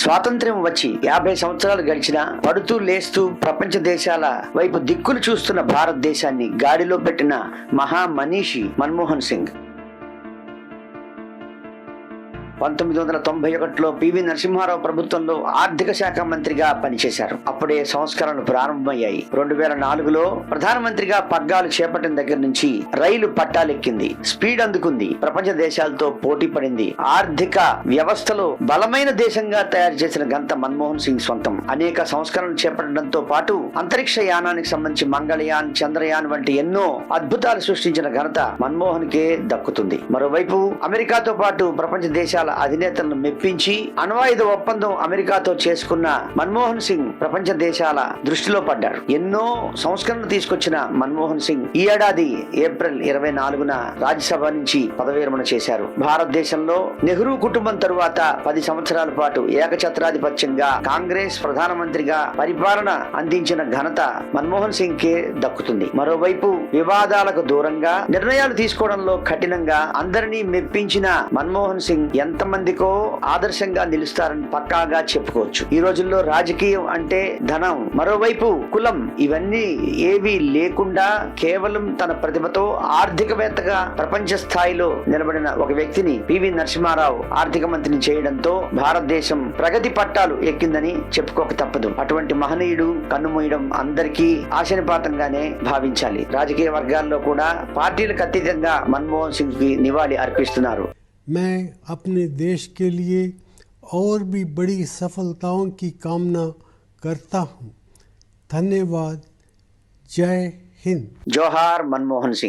స్వాతంత్ర్యం వచ్చి 50 సంవత్సరాలు గడిచినా పడుతూ లేస్తూ ప్రపంచ దేశాల వైపు దిక్కులు చూస్తున్న భారతదేశాన్ని గాడిలో పెట్టిన మహా మనీషి మన్మోహన్ సింగ్. 1991లో పివి నరసింహారావు ప్రభుత్వంలో ఆర్థిక శాఖ మంత్రిగా పనిచేశారు. అప్పుడే సంస్కరణలు ప్రారంభమయ్యాయి. 2004లో ప్రధానమంత్రిగా పగ్గాలు చేపట్టిన దగ్గర నుంచి రైలు పట్టాలెక్కింది, స్పీడ్ అందుకుంది, ప్రపంచ దేశాలతో పోటీ పడింది. ఆర్థిక వ్యవస్థలో బలమైన దేశంగా తయారు చేసిన ఘనత మన్మోహన్ సింగ్ సొంతం. అనేక సంస్కరణలు చేపట్టడంతో పాటు అంతరిక్ష యానానికి సంబంధించి మంగళయాన్, చంద్రయాన్ వంటి ఎన్నో అద్భుతాలు సృష్టించిన ఘనత మన్మోహన్ కే దక్కుతుంది. మరోవైపు అమెరికాతో పాటు ప్రపంచ దేశాల అధినేతలను మెప్పించి అణ్వాయుధ ఒప్పందం అమెరికాతో చేసుకున్న మన్మోహన్ సింగ్ ప్రపంచ దేశాల దృష్టిలో పడ్డారు. ఎన్నో సంస్కరణలు తీసుకొచ్చిన మన్మోహన్ సింగ్ ఈ ఏడాది ఏప్రిల్ 24న రాజ్యసభ నుంచి పదవి విరమణ చేశారు. భారతదేశంలో నెహ్రూ కుటుంబం తరువాత 10 సంవత్సరాల పాటు ఏకఛత్రాధిపత్యంగా కాంగ్రెస్ ప్రధానమంత్రిగా పరిపాలన అందించిన ఘనత మన్మోహన్ సింగ్ కే దక్కుతుంది. మరోవైపు వివాదాలకు దూరంగా నిర్ణయాలు తీసుకోవడంలో కఠినంగా అందరినీ మెప్పించిన మన్మోహన్ సింగ్ ఎంతమందికో ఆదర్శంగా నిలుస్తారని పక్కాగా చెప్పుకోవచ్చు. ఈ రోజుల్లో రాజకీయం అంటే ధనం, మరోవైపు కులం ఇవన్నీ ఏవీ లేకుండా కేవలం తన ప్రతిభతో ఆర్థికవేత్తగా ప్రపంచ స్థాయిలో నిలబడిన ఒక వ్యక్తిని పివి నరసింహారావు ఆర్థిక మంత్రిని చేయడంతో భారతదేశం ప్రగతి పట్టాలు ఎక్కిందని చెప్పుకోక తప్పదు. అటువంటి మహనీయుడు కన్నుమూయడం అందరికీ ఆశనిపాతంగానే భావించాలి. రాజకీయ వర్గాల్లో కూడా పార్టీలకు అతీతంగా మన్మోహన్ సింగ్ కి నివాళి అర్పిస్తున్నారు. मैं अपने देश के लिए और भी बड़ी सफलताओं की कामना करता हूँ. धन्यवाद. जय हिंद. जोहार मनमोहन सिंह.